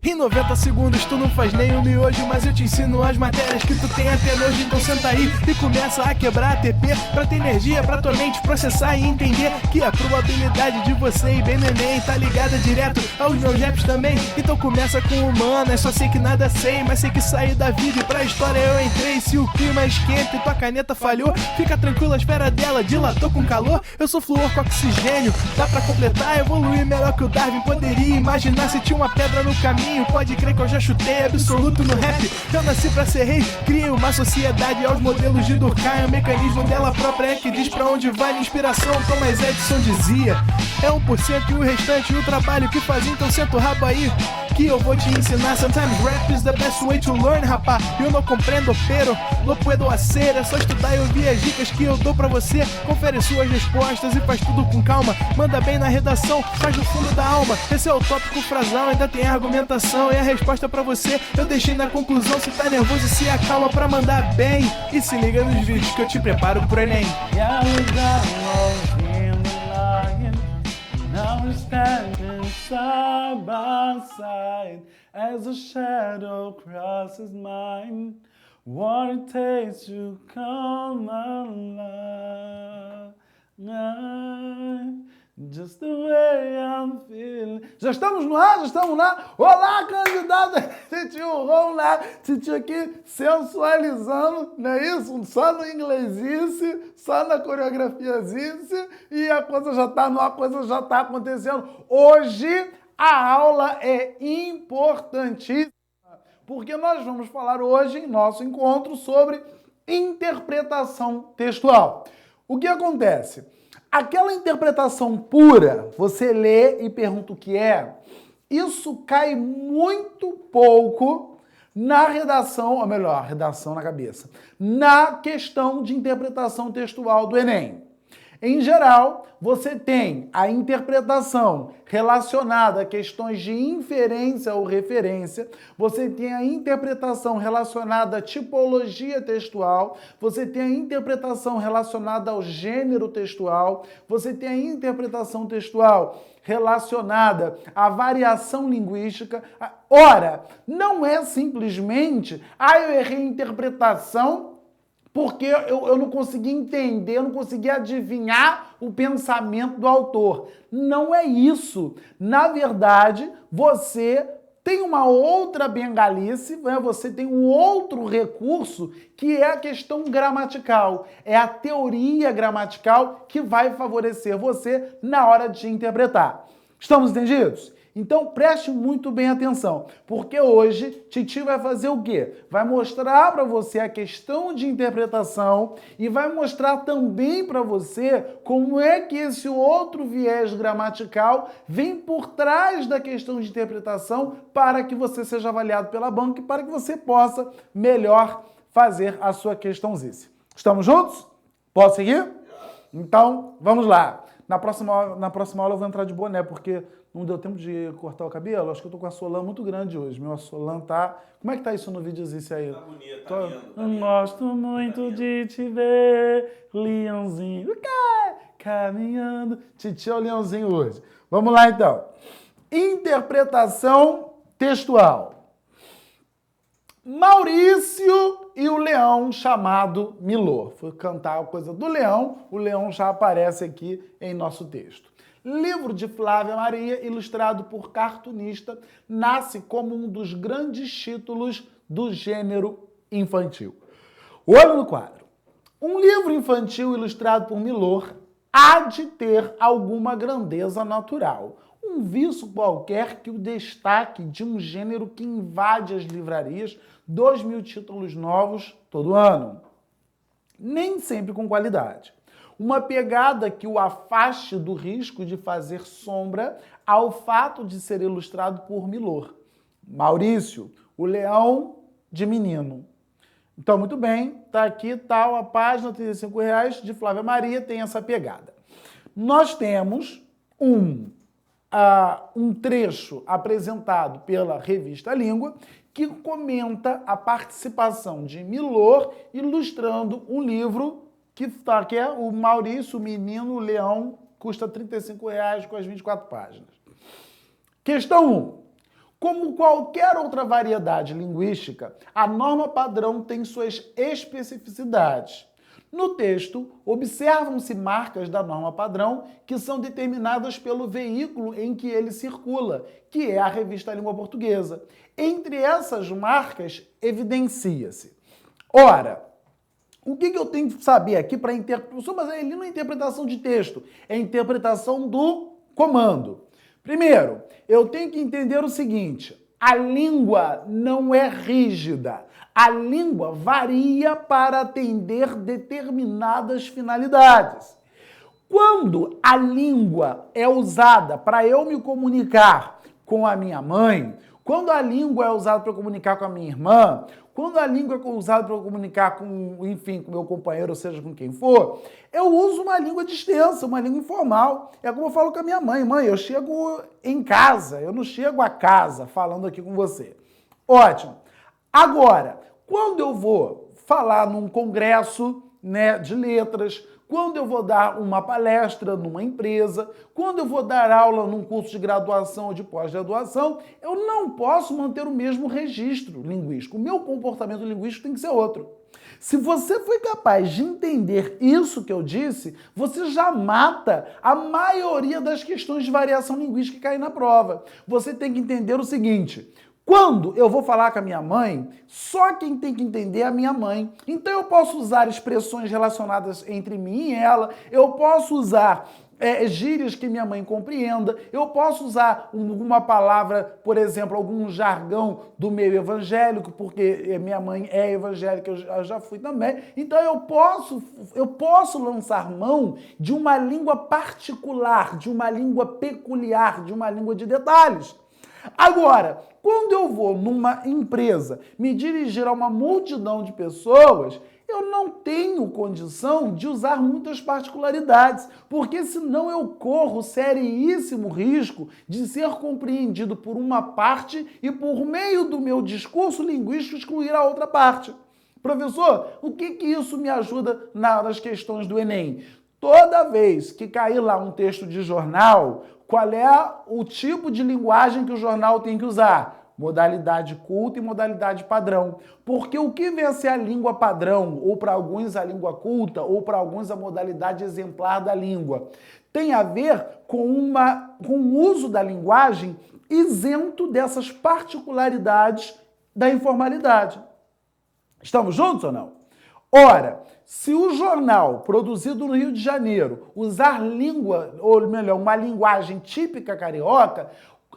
Em 90 segundos tu não faz nem um miojo, mas eu te ensino as matérias que tu tem até nojo. Então senta aí e começa a quebrar a TP pra ter energia pra tua mente processar e entender que a probabilidade de você ir bem no Enem tá ligada direto aos meus raps também. Então começa com humanas, só sei que nada sei, mas sei que saí da vida e pra história eu entrei. Se o clima esquenta e tua caneta falhou, fica tranquilo, a esfera dela dilatou com calor. Eu sou flúor com oxigênio, dá pra completar, evoluir melhor que o Darwin poderia imaginar se tinha uma pedra no caminho. Pode crer que eu já chutei absoluto no rap. Eu nasci pra ser rei, criei uma sociedade aos modelos de Durkheim. O mecanismo dela própria é que diz pra onde vai minha inspiração. Thomas Edison dizia, é 1% e o restante o trabalho que fazia. Então senta o rabo aí que eu vou te ensinar. Sometimes rap is the best way to learn, rapá. Eu não compreendo, pero não puedo hacer. É só estudar e ouvir as dicas que eu dou pra você. Confere suas respostas e faz tudo com calma. Manda bem na redação, faz no fundo da alma. Esse é o tópico frasal, ainda tem argumentação. E a resposta pra você eu deixei na conclusão. Se tá nervoso, se acalma pra mandar bem. E se liga nos vídeos que eu te preparo pro Enem. Now we're standing side by side as a shadow crosses mine. What it takes to come alive. Just the way I'm feeling. Já estamos no ar? Já estamos lá? Olá, candidata! Titio, vamos lá. Titio aqui sensualizando, não é isso? Só no inglesice, só na coreografiazice e a coisa já tá no ar, a coisa já tá acontecendo. Hoje a aula é importantíssima, porque nós vamos falar hoje em nosso encontro sobre interpretação textual. O que acontece? Aquela interpretação pura, você lê e pergunta o que é, isso cai muito pouco na redação, ou melhor, redação na cabeça, na questão de interpretação textual do Enem. Em geral, você tem a interpretação relacionada a questões de inferência ou referência, você tem a interpretação relacionada à tipologia textual, você tem a interpretação relacionada ao gênero textual, você tem a interpretação textual relacionada à variação linguística. Ora, não é simplesmente, eu errei a interpretação porque eu não consegui entender, eu não consegui adivinhar o pensamento do autor. Não é isso. Na verdade, você tem uma outra bengalice, né? Você tem um outro recurso que é a questão gramatical. É a teoria gramatical que vai favorecer você na hora de interpretar. Estamos entendidos? Então preste muito bem atenção, porque hoje Titi vai fazer o quê? Vai mostrar para você a questão de interpretação e vai mostrar também para você como é que esse outro viés gramatical vem por trás da questão de interpretação para que você seja avaliado pela banca e para que você possa melhor fazer a sua questãozice. Estamos juntos? Posso seguir? Então, vamos lá. Na próxima aula eu vou entrar de boné, porque não deu tempo de cortar o cabelo. Acho que eu tô com a Solan muito grande hoje. Meu Solan tá... Como é que tá isso no videozinho aí? Tá bonito, tá lindo. Tá lindo. Gosto muito de te ver, leãozinho. Caminhando. Titi é o leãozinho hoje. Vamos lá, então. Interpretação textual. Maurício e o leão chamado Milor. Fui cantar a coisa do leão, o leão já aparece aqui em nosso texto. Livro de Flávia Maria, ilustrado por cartunista, nasce como um dos grandes títulos do gênero infantil. Olho no quadro. Um livro infantil ilustrado por Milor há de ter alguma grandeza natural, um viço qualquer que o destaque de um gênero que invade as livrarias, 2.000 títulos novos todo ano. Nem sempre com qualidade. Uma pegada que o afaste do risco de fazer sombra ao fato de ser ilustrado por Milor. Maurício, o leão de menino. Então, muito bem, tá aqui, tal, a página, R$35 de Flávia Maria, tem essa pegada. Nós temos um trecho apresentado pela revista Língua que comenta a participação de Milor ilustrando um livro que é o Maurício, o Menino, o Leão, custa R$35 com as 24 páginas. Questão 1. Como qualquer outra variedade linguística, a norma padrão tem suas especificidades. No texto, observam-se marcas da norma padrão que são determinadas pelo veículo em que ele circula, que é a Revista Língua Portuguesa. Entre essas marcas, evidencia-se. Ora, o que eu tenho que saber aqui para interpretação? Mas ele não é interpretação de texto, é interpretação do comando. Primeiro, eu tenho que entender o seguinte: a língua não é rígida. A língua varia para atender determinadas finalidades. Quando a língua é usada para eu me comunicar com a minha mãe, quando a língua é usada para comunicar com a minha irmã, quando a língua é usada para comunicar com, enfim, com meu companheiro, ou seja, com quem for, eu uso uma língua distensa, uma língua informal. É como eu falo com a minha mãe. Mãe, eu chego em casa, eu não chego a casa falando aqui com você. Ótimo. Agora, quando eu vou falar num congresso, né, de letras, quando eu vou dar uma palestra numa empresa, quando eu vou dar aula num curso de graduação ou de pós-graduação, eu não posso manter o mesmo registro linguístico. O meu comportamento linguístico tem que ser outro. Se você foi capaz de entender isso que eu disse, você já mata a maioria das questões de variação linguística que caem na prova. Você tem que entender o seguinte: quando eu vou falar com a minha mãe, só quem tem que entender é a minha mãe. Então eu posso usar expressões relacionadas entre mim e ela, eu posso usar gírias que minha mãe compreenda, eu posso usar uma palavra, por exemplo, algum jargão do meio evangélico, porque minha mãe é evangélica, eu já fui também. Então eu posso lançar mão de uma língua particular, de uma língua peculiar, de uma língua de detalhes. Agora, quando eu vou numa empresa me dirigir a uma multidão de pessoas, eu não tenho condição de usar muitas particularidades, porque senão eu corro seríssimo risco de ser compreendido por uma parte e, por meio do meu discurso linguístico, excluir a outra parte. Professor, o que isso me ajuda nas questões do Enem? Toda vez que cair lá um texto de jornal, qual é o tipo de linguagem que o jornal tem que usar? Modalidade culta e modalidade padrão. Porque o que vem a ser a língua padrão, ou para alguns a língua culta, ou para alguns a modalidade exemplar da língua, tem a ver com o uso da linguagem isento dessas particularidades da informalidade. Estamos juntos ou não? Ora, se o jornal produzido no Rio de Janeiro usar língua, ou melhor, uma linguagem típica carioca,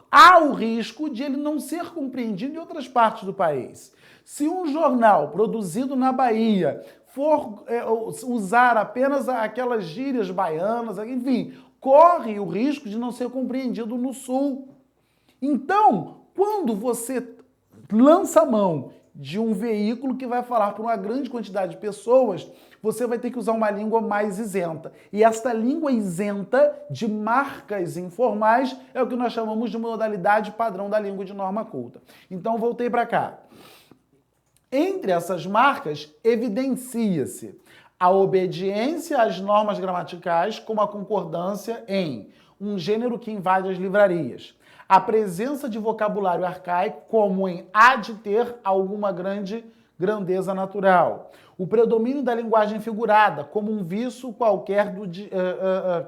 há o risco de ele não ser compreendido em outras partes do país. Se um jornal produzido na Bahia for usar apenas aquelas gírias baianas, enfim, corre o risco de não ser compreendido no Sul. Então, quando você lança a mão de um veículo que vai falar para uma grande quantidade de pessoas, você vai ter que usar uma língua mais isenta. E esta língua isenta de marcas informais é o que nós chamamos de modalidade padrão da língua de norma culta. Então, voltei para cá. Entre essas marcas, evidencia-se a obediência às normas gramaticais, como a concordância em um gênero que invade as livrarias, a presença de vocabulário arcaico, como em há de ter alguma grandeza natural, o predomínio da linguagem figurada, como um viço qualquer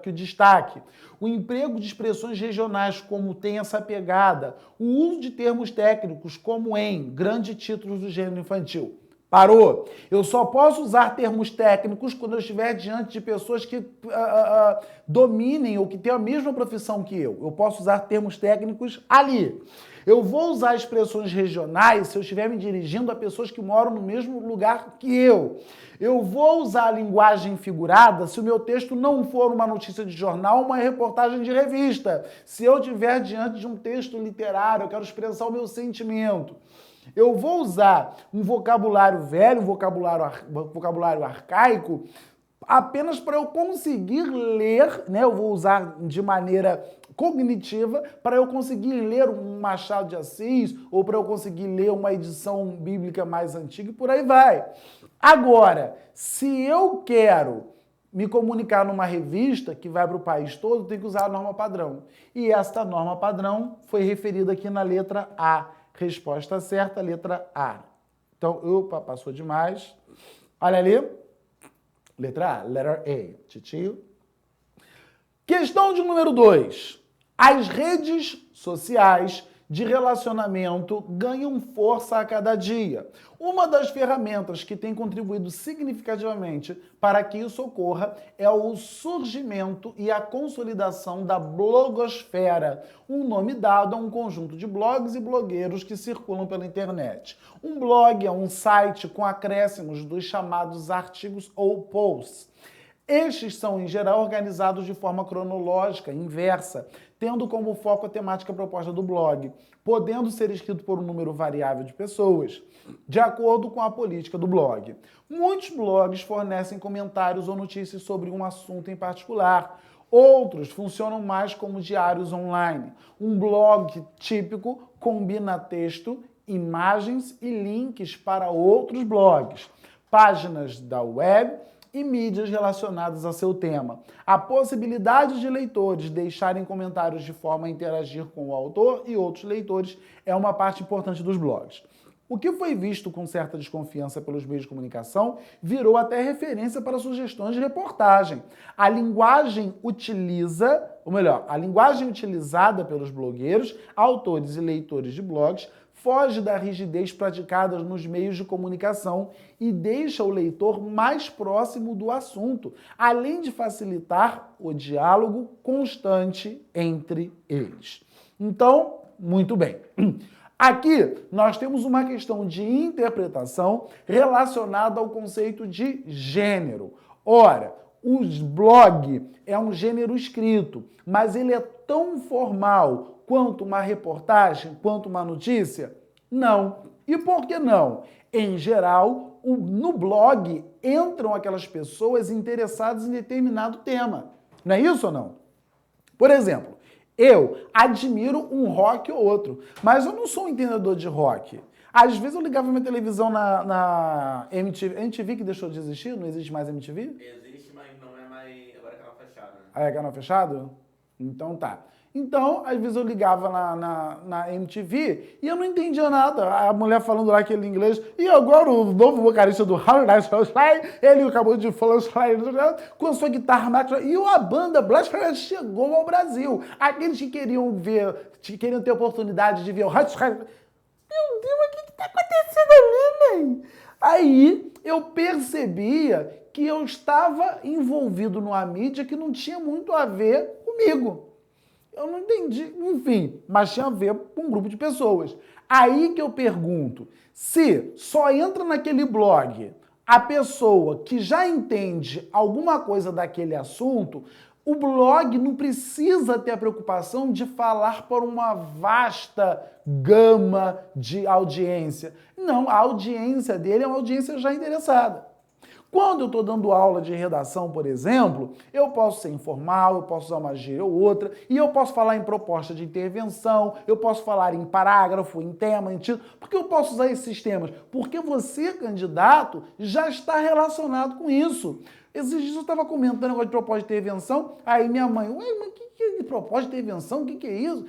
que o destaque, o emprego de expressões regionais, como tem essa pegada, o uso de termos técnicos, como em grande títulos do gênero infantil. Parou. Eu só posso usar termos técnicos quando eu estiver diante de pessoas que dominem ou que tenham a mesma profissão que eu. Eu posso usar termos técnicos ali. Eu vou usar expressões regionais se eu estiver me dirigindo a pessoas que moram no mesmo lugar que eu. Eu vou usar a linguagem figurada se o meu texto não for uma notícia de jornal ou uma reportagem de revista. Se eu estiver diante de um texto literário, eu quero expressar o meu sentimento. Eu vou usar um vocabulário velho, um vocabulário arcaico, apenas para eu conseguir ler, né? Eu vou usar de maneira cognitiva para eu conseguir ler um Machado de Assis ou para eu conseguir ler uma edição bíblica mais antiga e por aí vai. Agora, se eu quero me comunicar numa revista que vai para o país todo, tem que usar a norma padrão. E esta norma padrão foi referida aqui na letra A. Resposta certa, letra A. Então, opa, passou demais. Olha ali. Letra A, letter A. Titio. Questão de número 2. As redes sociais de relacionamento ganham força a cada dia. Uma das ferramentas que tem contribuído significativamente para que isso ocorra é o surgimento e a consolidação da blogosfera, um nome dado a um conjunto de blogs e blogueiros que circulam pela internet. Um blog é um site com acréscimos dos chamados artigos ou posts. Estes são, em geral, organizados de forma cronológica, inversa, tendo como foco a temática proposta do blog, podendo ser escrito por um número variável de pessoas, de acordo com a política do blog. Muitos blogs fornecem comentários ou notícias sobre um assunto em particular. Outros funcionam mais como diários online. Um blog típico combina texto, imagens e links para outros blogs, páginas da web e mídias relacionadas a seu tema. A possibilidade de leitores deixarem comentários de forma a interagir com o autor e outros leitores é uma parte importante dos blogs. O que foi visto com certa desconfiança pelos meios de comunicação virou até referência para sugestões de reportagem. A linguagem utilizada pelos blogueiros, autores e leitores de blogs foge da rigidez praticada nos meios de comunicação e deixa o leitor mais próximo do assunto, além de facilitar o diálogo constante entre eles. Então, muito bem. Aqui nós temos uma questão de interpretação relacionada ao conceito de gênero. Ora, o blog é um gênero escrito, mas ele é tão formal quanto uma reportagem, quanto uma notícia? Não. E por que não? Em geral, no blog entram aquelas pessoas interessadas em determinado tema. Não é isso ou não? Por exemplo, eu admiro um rock ou outro, mas eu não sou um entendedor de rock. Às vezes eu ligava minha televisão na MTV. MTV que deixou de existir? Não existe mais MTV? Existe, mas não é mais... Agora é canal fechado, né? Ah, é canal fechado? Então tá. Então, às vezes eu ligava na MTV e eu não entendia nada. A mulher falando lá aquele inglês. E agora o novo vocalista do Hard ele acabou de falar com a sua guitarra mágica. E a banda Blast chegou ao Brasil. Aqueles que queriam ter oportunidade de ver o Hard meu Deus, o que está acontecendo ali, né? Aí eu percebia que eu estava envolvido numa mídia que não tinha muito a ver comigo. Eu não entendi, enfim, mas tinha a ver com um grupo de pessoas. Aí que eu pergunto, se só entra naquele blog a pessoa que já entende alguma coisa daquele assunto, o blog não precisa ter a preocupação de falar para uma vasta gama de audiência. Não, a audiência dele é uma audiência já interessada. Quando eu estou dando aula de redação, por exemplo, eu posso ser informal, eu posso usar uma gíria ou outra, e eu posso falar em proposta de intervenção, eu posso falar em parágrafo, em tema, em título. Por que eu posso usar esses temas? Porque você, candidato, já está relacionado com isso. Esses dias eu estava comentando negócio de proposta de intervenção, aí minha mãe, ué, mas o que é proposta de intervenção? O que é isso?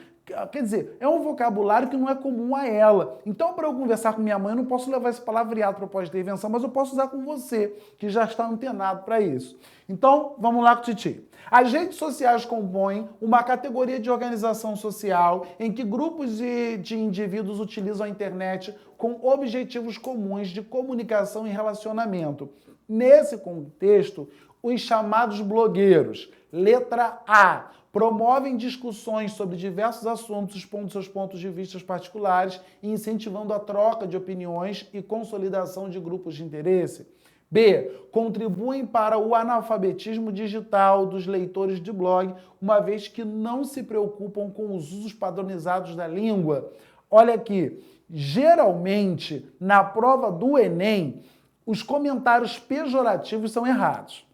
Quer dizer, é um vocabulário que não é comum a ela. Então, para eu conversar com minha mãe, eu não posso levar esse palavreado proposta de intervenção, mas eu posso usar com você, que já está antenado para isso. Então, vamos lá com o Titi. As redes sociais compõem uma categoria de organização social em que grupos de indivíduos utilizam a internet com objetivos comuns de comunicação e relacionamento. Nesse contexto, os chamados blogueiros, letra A, promovem discussões sobre diversos assuntos, expondo seus pontos de vista particulares e incentivando a troca de opiniões e consolidação de grupos de interesse. B. Contribuem para o analfabetismo digital dos leitores de blog, uma vez que não se preocupam com os usos padronizados da língua. Olha aqui, geralmente, na prova do Enem, os comentários pejorativos são errados.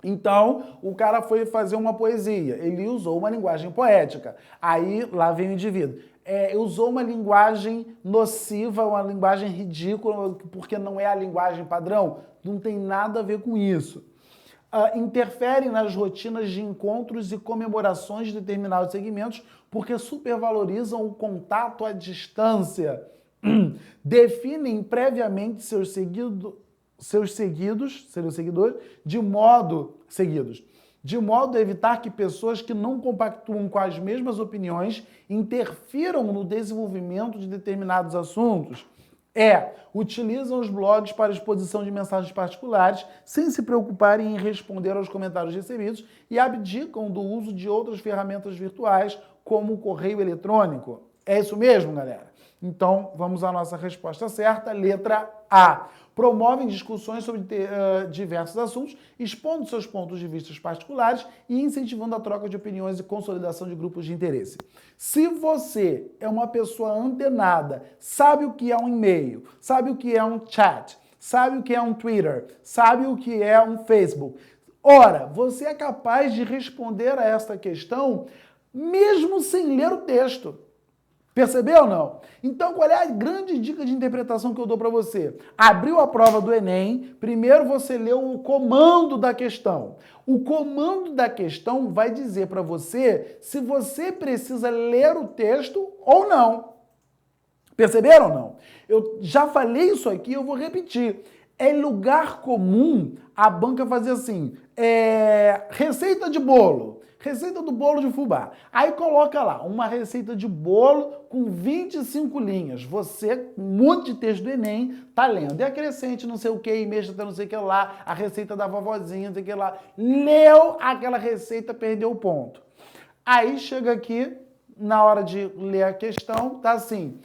Então, o cara foi fazer uma poesia, ele usou uma linguagem poética. Aí, lá vem o indivíduo. Usou uma linguagem nociva, uma linguagem ridícula, porque não é a linguagem padrão. Não tem nada a ver com isso. interferem nas rotinas de encontros e comemorações de determinados segmentos porque supervalorizam o contato à distância. Definem previamente seus seguidores, de modo a evitar que pessoas que não compactuam com as mesmas opiniões interfiram no desenvolvimento de determinados assuntos. Utilizam os blogs para exposição de mensagens particulares, sem se preocuparem em responder aos comentários recebidos e abdicam do uso de outras ferramentas virtuais, como o correio eletrônico. É isso mesmo, galera? Então, vamos à nossa resposta certa, letra A. Promovem discussões sobre diversos assuntos, expondo seus pontos de vista particulares e incentivando a troca de opiniões e consolidação de grupos de interesse. Se você é uma pessoa antenada, sabe o que é um e-mail, sabe o que é um chat, sabe o que é um Twitter, sabe o que é um Facebook, ora, você é capaz de responder a esta questão mesmo sem ler o texto. Percebeu ou não? Então, qual é a grande dica de interpretação que eu dou para você? Abriu a prova do Enem, primeiro você leu o comando da questão. O comando da questão vai dizer para você se você precisa ler o texto ou não. Perceberam ou não? Eu já falei isso aqui, eu vou repetir. É lugar comum a banca fazer assim, receita de bolo. Receita do bolo de fubá. Aí coloca lá, uma receita de bolo com 25 linhas. Você, um monte de texto do Enem, tá lendo. E acrescente não sei o que, mexa até não sei o que lá, a receita da vovozinha, não sei o que lá. Leu aquela receita, perdeu o ponto. Aí chega aqui, na hora de ler a questão, tá assim,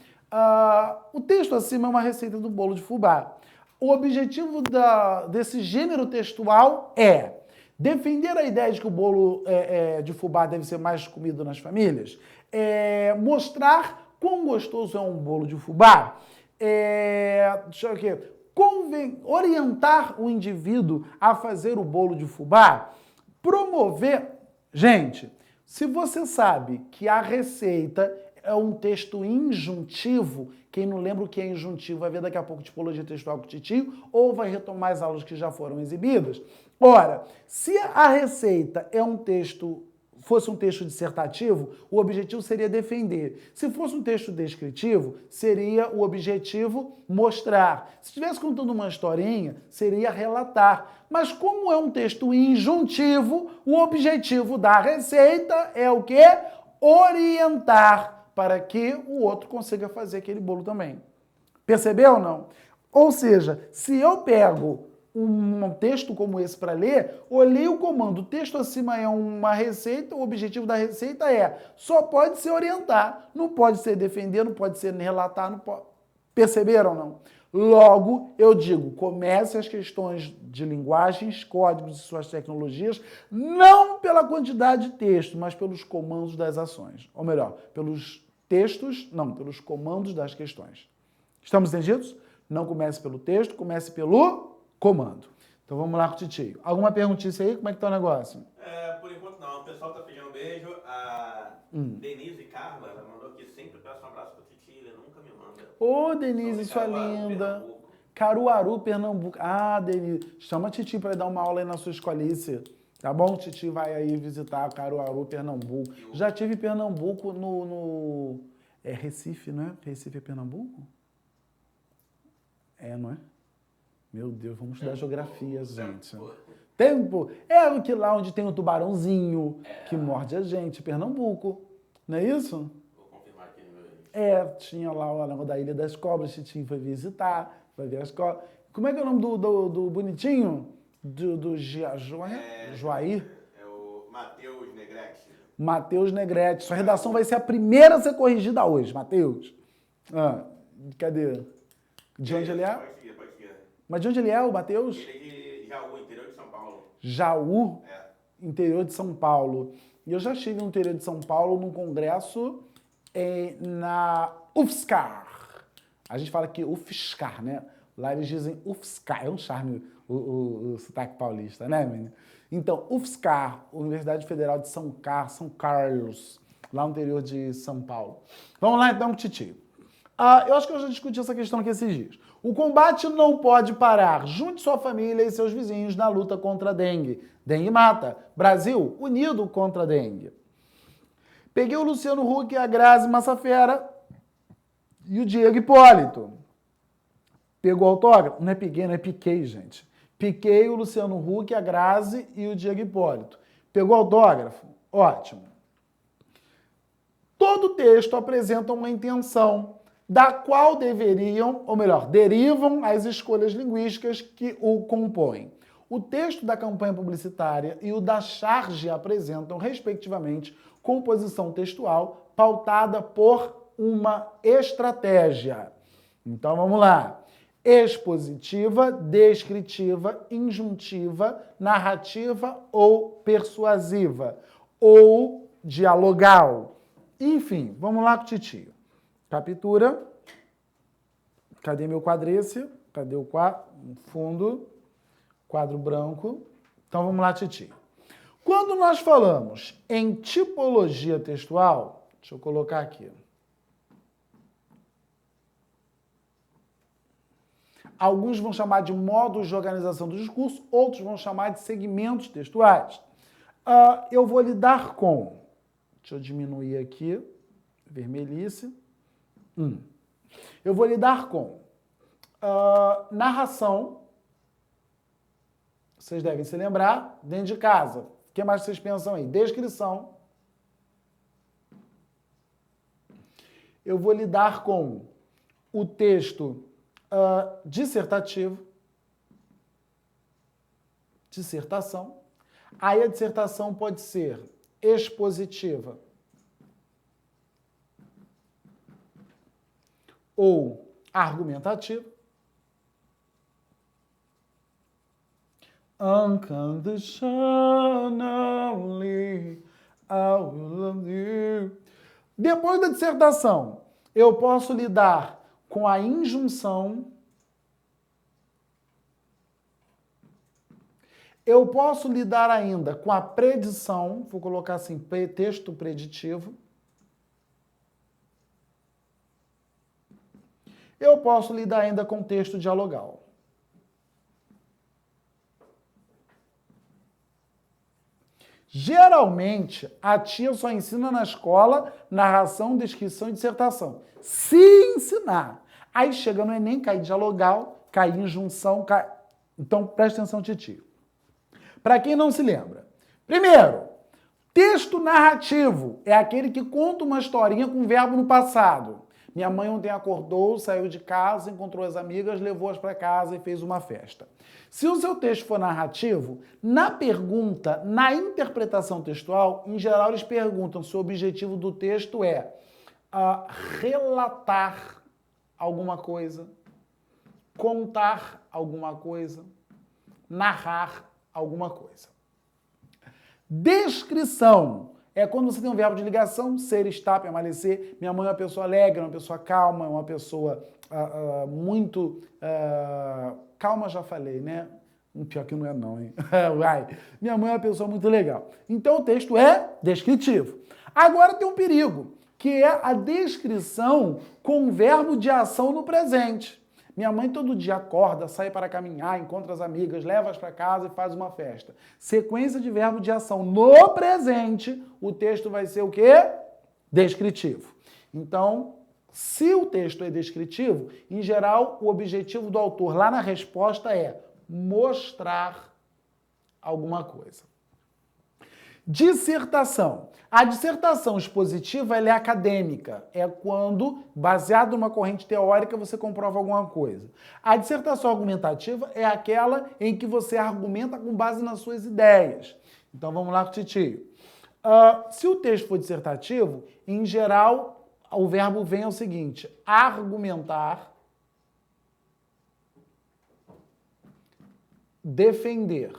o texto acima é uma receita do bolo de fubá. O objetivo desse gênero textual é defender a ideia de que o bolo de fubá deve ser mais comido nas famílias, mostrar quão gostoso é um bolo de fubá, orientar o indivíduo a fazer o bolo de fubá, promover... Gente, se você sabe que a receita é um texto injuntivo, quem não lembra o que é injuntivo vai ver daqui a pouco tipologia textual com o Titio, ou vai retomar as aulas que já foram exibidas. Ora, se a receita fosse um texto dissertativo, o objetivo seria defender. Se fosse um texto descritivo, seria o objetivo mostrar. Se estivesse contando uma historinha, seria relatar. Mas como é um texto injuntivo, o objetivo da receita é o quê? Orientar para que o outro consiga fazer aquele bolo também. Percebeu ou não? Ou seja, se eu pego um texto como esse para ler, olhei o comando, o texto acima é uma receita, o objetivo da receita só pode ser orientar, não pode ser defender, não pode ser relatar, não pode... Perceberam ou não? Logo, eu digo, comece as questões de linguagens, códigos e suas tecnologias, não pela quantidade de texto, mas pelos comandos das ações. Ou melhor, pelos comandos das questões. Estamos entendidos? Não comece pelo texto, comece pelo comando. Então vamos lá com o Titio. Alguma perguntinha aí? Como é que tá o negócio? Por enquanto não. O pessoal tá pedindo um beijo. A Denise Carla, ela mandou aqui, sempre peço um abraço pro Titio, ele nunca me manda. Ô, Denise, sua linda. Caruaru, Pernambuco. Ah, Denise, chama a Titio para dar uma aula aí na sua escolice. Tá bom? O Titio vai aí visitar Caruaru, Pernambuco. Já tive Pernambuco no... É Recife, não é? Recife é Pernambuco? Não é? Meu Deus, vamos estudar geografia, gente. Tempo. É que lá onde tem o tubarãozinho que morde a gente, Pernambuco. Não é isso? Vou confirmar aqui no meu... Tinha lá o negócio da Ilha das Cobras, Titinho foi visitar, foi ver as cobras. Como é que é o nome do bonitinho? Do Joair? É o Matheus Negrete. Matheus Negrete. Sua redação vai ser a primeira a ser corrigida hoje, Matheus. Cadê? De onde ele é? Pode seguir. Mas de onde ele é, o Matheus? Ele é de Jaú, interior de São Paulo. Jaú? Interior de São Paulo. E eu já estive no interior de São Paulo num congresso na UFSCar. A gente fala aqui UFSCar, né? Lá eles dizem UFSCar. É um charme o sotaque paulista, né, menino? Então, UFSCar, Universidade Federal de São Carlos, lá no interior de São Paulo. Vamos lá então com o Titio. Eu acho que eu já discuti essa questão aqui esses dias. O combate não pode parar. Junte sua família e seus vizinhos na luta contra a dengue. Dengue mata. Brasil, unido contra a dengue. Peguei o Luciano Huck, a Grazi Massafera e o Diego Hipólito. Pegou o autógrafo? Não é peguei, não é piquei, gente. Piquei o Luciano Huck, a Grazi e o Diego Hipólito. Pegou o autógrafo? Ótimo. Todo texto apresenta uma intenção, da qual deveriam, ou melhor, derivam as escolhas linguísticas que o compõem. O texto da campanha publicitária e o da charge apresentam, respectivamente, composição textual pautada por uma estratégia. Então vamos lá. Expositiva, descritiva, injuntiva, narrativa ou persuasiva, ou dialogal. Enfim, vamos lá com o titio. Captura. Cadê meu quadrício? Cadê o fundo? Quadro branco. Então vamos lá, titio. Quando nós falamos em tipologia textual, deixa eu colocar aqui. Alguns vão chamar de modos de organização do discurso, outros vão chamar de segmentos textuais. Eu vou lidar com... Deixa eu diminuir aqui. Vermelhice. Eu vou lidar com narração. Vocês devem se lembrar. Dentro de casa. O que mais vocês pensam aí? Descrição. Eu vou lidar com o texto dissertativo. Dissertação. Aí a dissertação pode ser expositiva ou argumentativa. Unconditionally, I will love you. Depois da dissertação, eu posso lidar com a injunção. Eu posso lidar ainda com a predição, vou colocar assim, texto preditivo. Eu posso lidar ainda com texto dialogal. Geralmente, a tia só ensina na escola narração, descrição e dissertação. Se ensinar. Aí chega no Enem, cai dialogal, cai injunção, cai... Então, presta atenção, titio. Para quem não se lembra. Primeiro, texto narrativo é aquele que conta uma historinha com verbo no passado. Minha mãe ontem acordou, saiu de casa, encontrou as amigas, levou-as para casa e fez uma festa. Se o seu texto for narrativo, na pergunta, na interpretação textual, em geral eles perguntam se o objetivo do texto é relatar alguma coisa, contar alguma coisa, narrar alguma coisa. Descrição é quando você tem um verbo de ligação, ser, estar, permanecer. Minha mãe é uma pessoa alegre, uma pessoa calma, uma pessoa muito... calma já falei, né? Pior que não é não, hein? Minha mãe é uma pessoa muito legal. Então o texto é descritivo. Agora tem um perigo, que é a descrição com verbo de ação no presente. Minha mãe todo dia acorda, sai para caminhar, encontra as amigas, leva-as para casa e faz uma festa. Sequência de verbo de ação no presente, o texto vai ser o quê? Descritivo. Então, se o texto é descritivo, em geral, o objetivo do autor lá na resposta é mostrar alguma coisa. Dissertação. A dissertação expositiva ela é acadêmica. É quando, baseado numa corrente teórica, você comprova alguma coisa. A dissertação argumentativa é aquela em que você argumenta com base nas suas ideias. Então vamos lá com o titio. Se o texto for dissertativo, em geral, o verbo vem ao seguinte: argumentar, defender.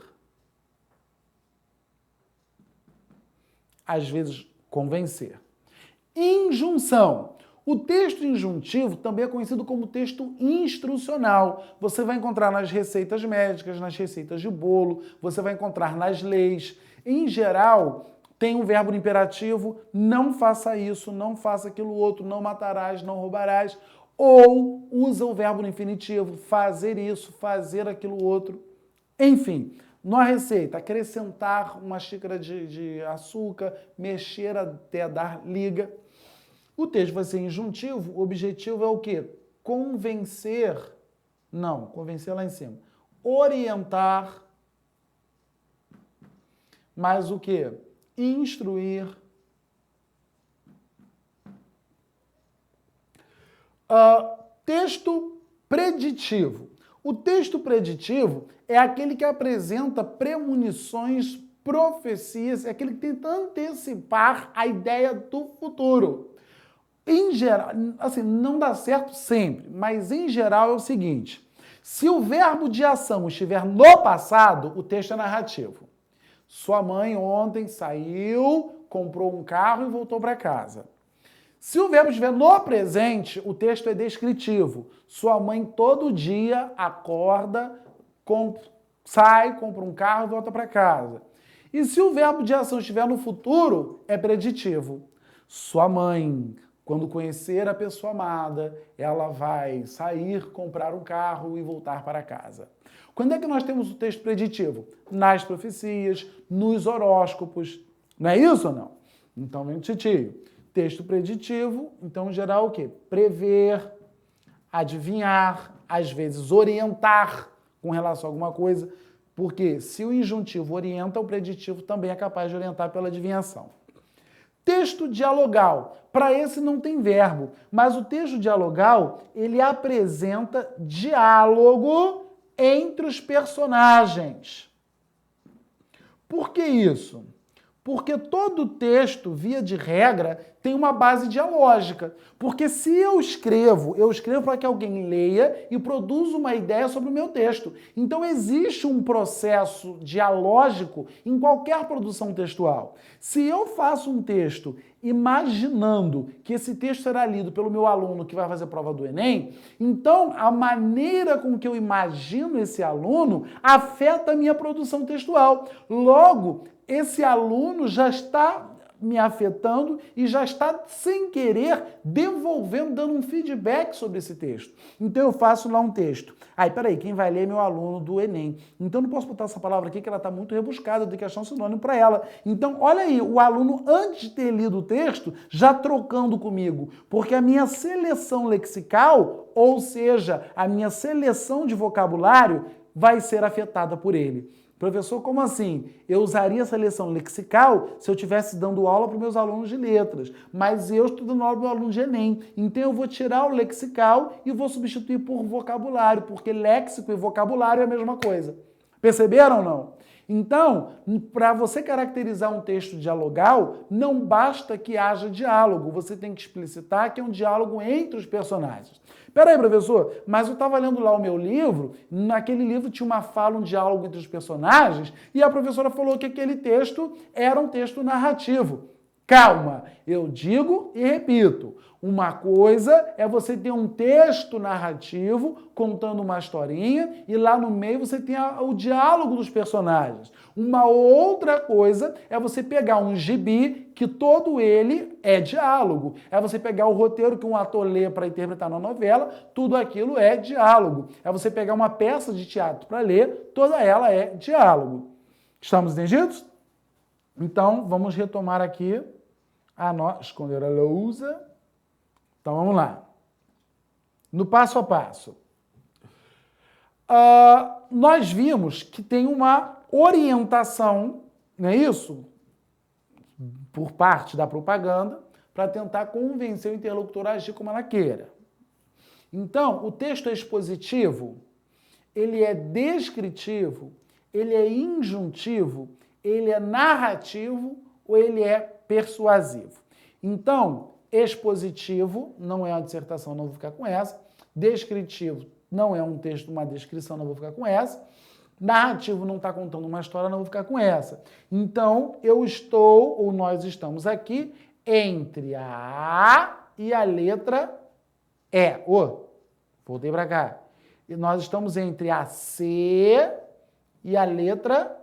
Às vezes, convencer. Injunção. O texto injuntivo também é conhecido como texto instrucional. Você vai encontrar nas receitas médicas, nas receitas de bolo, você vai encontrar nas leis. Em geral, tem um verbo no imperativo, não faça isso, não faça aquilo outro, não matarás, não roubarás. ou usa o verbo no infinitivo, fazer isso, fazer aquilo outro. Enfim, na receita, acrescentar uma xícara de açúcar, mexer até dar liga. O texto vai ser injuntivo, o objetivo é o quê? Convencer, não, convencer lá em cima. Orientar, mas o quê? Instruir. Texto preditivo. O texto preditivo é aquele que apresenta premonições, profecias, é aquele que tenta antecipar a ideia do futuro. Em geral, assim, não dá certo sempre, mas em geral é o seguinte: se o verbo de ação estiver no passado, o texto é narrativo. Sua mãe ontem saiu, comprou um carro e voltou para casa. Se o verbo estiver no presente, o texto é descritivo. Sua mãe todo dia acorda, sai, compra um carro e volta para casa. E se o verbo de ação estiver no futuro, é preditivo. Sua mãe, quando conhecer a pessoa amada, ela vai sair, comprar um carro e voltar para casa. Quando é que nós temos o texto preditivo? Nas profecias, nos horóscopos. Não é isso ou não? Então vem o titio. Texto preditivo, então, em geral, o quê? Prever, adivinhar, às vezes orientar com relação a alguma coisa, porque se o injuntivo orienta, o preditivo também é capaz de orientar pela adivinhação. Texto dialogal. Para esse não tem verbo, mas o texto dialogal, ele apresenta diálogo entre os personagens. Por que isso? Porque todo texto, via de regra, tem uma base dialógica. Porque se eu escrevo para que alguém leia e produza uma ideia sobre o meu texto. Então existe um processo dialógico em qualquer produção textual. Se eu faço um texto imaginando que esse texto será lido pelo meu aluno que vai fazer a prova do Enem, então a maneira com que eu imagino esse aluno afeta a minha produção textual. Logo, esse aluno já está me afetando e já está, sem querer, devolvendo, dando um feedback sobre esse texto. Então eu faço lá um texto. Peraí, quem vai ler é meu aluno do Enem. Então eu não posso botar essa palavra aqui que ela está muito rebuscada, eu tenho que achar um sinônimo para ela. Então, olha aí, o aluno, antes de ter lido o texto, já trocando comigo. Porque a minha seleção lexical, ou seja, a minha seleção de vocabulário, vai ser afetada por ele. Professor, como assim? Eu usaria essa seleção lexical se eu estivesse dando aula para os meus alunos de letras, mas eu estou dando aula para o meu aluno de Enem. Então eu vou tirar o lexical e vou substituir por vocabulário, porque léxico e vocabulário é a mesma coisa. Perceberam ou não? Então, para você caracterizar um texto dialogal, não basta que haja diálogo, você tem que explicitar que é um diálogo entre os personagens. Peraí, professor, mas eu estava lendo lá o meu livro, naquele livro tinha uma fala, um diálogo entre os personagens, e a professora falou que aquele texto era um texto narrativo. Calma, eu digo e repito. Uma coisa é você ter um texto narrativo contando uma historinha e lá no meio você tem o diálogo dos personagens. Uma outra coisa é você pegar um gibi que todo ele é diálogo. É você pegar o roteiro que um ator lê para interpretar na novela, tudo aquilo é diálogo. É você pegar uma peça de teatro para ler, toda ela é diálogo. Estamos entendidos? Então, vamos retomar aqui esconder a lousa. Então, vamos lá. No passo a passo. Nós vimos que tem uma orientação, não é isso? Por parte da propaganda, para tentar convencer o interlocutor a agir como ela queira. Então, o texto expositivo, ele é descritivo, ele é injuntivo, ele é narrativo ou ele é persuasivo. Então, expositivo não é uma dissertação, não vou ficar com essa. Descritivo não é um texto, uma descrição, não vou ficar com essa. Narrativo não está contando uma história, não vou ficar com essa. Então, nós estamos aqui entre a A e a letra E. Voltei para cá. E nós estamos entre a C e a letra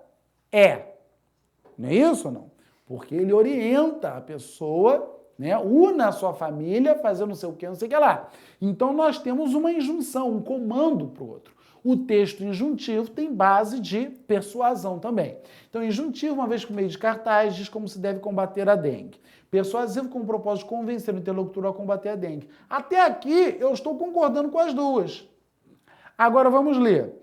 E. Não é isso ou não? Porque ele orienta a pessoa né? Una a sua família, fazer não sei o que, não sei o que lá. Então nós temos uma injunção, um comando para o outro. O texto injuntivo tem base de persuasão também. Então, injuntivo, uma vez por meio de cartaz, diz como se deve combater a dengue. Persuasivo, com o propósito de convencer o interlocutor a combater a dengue. Até aqui, eu estou concordando com as duas. Agora, vamos ler.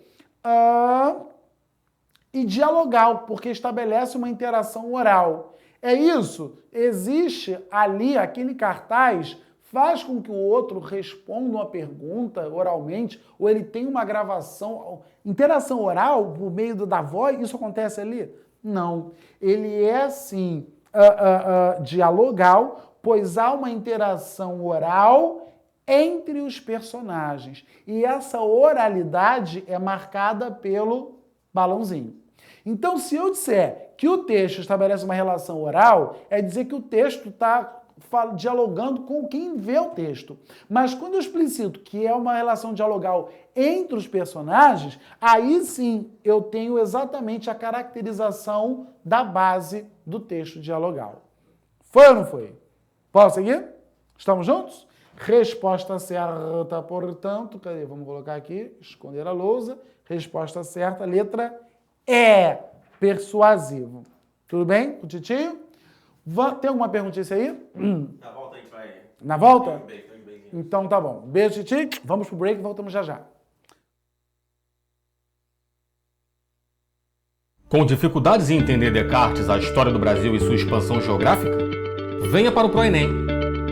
E dialogal, porque estabelece uma interação oral. É isso? Existe ali, aquele cartaz, faz com que o outro responda uma pergunta oralmente, ou ele tem uma gravação, interação oral por meio da voz, isso acontece ali? Não. Ele é, sim, dialogal, pois há uma interação oral entre os personagens. E essa oralidade é marcada pelo balãozinho. Então, se eu disser que o texto estabelece uma relação oral, é dizer que o texto está dialogando com quem vê o texto. Mas quando eu explicito que é uma relação dialogal entre os personagens, aí sim eu tenho exatamente a caracterização da base do texto dialogal. Foi ou não foi? Posso seguir? Estamos juntos? Resposta certa, portanto, cadê? Vamos colocar aqui, esconder a lousa. Resposta certa, letra E, persuasivo. Tudo bem com o titio? Tem alguma perguntinha aí? Na volta a gente vai... Na volta? Tem um break. Então tá bom. Beijo, titio. Vamos pro break e voltamos já já. Com dificuldades em entender Descartes, a história do Brasil e sua expansão geográfica? Venha para o ProEnem.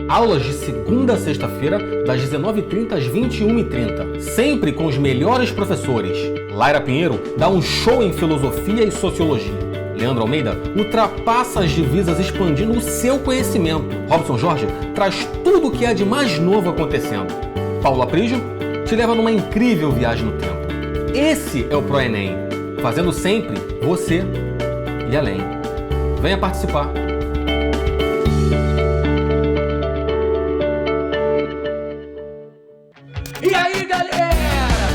Aulas de segunda a sexta-feira, das 19h30 às 21h30. Sempre com os melhores professores. Laira Pinheiro dá um show em filosofia e sociologia. Leandro Almeida ultrapassa as divisas expandindo o seu conhecimento. Robson Jorge traz tudo o que há de mais novo acontecendo. Paulo Aprígio te leva numa incrível viagem no tempo. Esse é o ProEnem, fazendo sempre você e além. Venha participar. E aí, galera?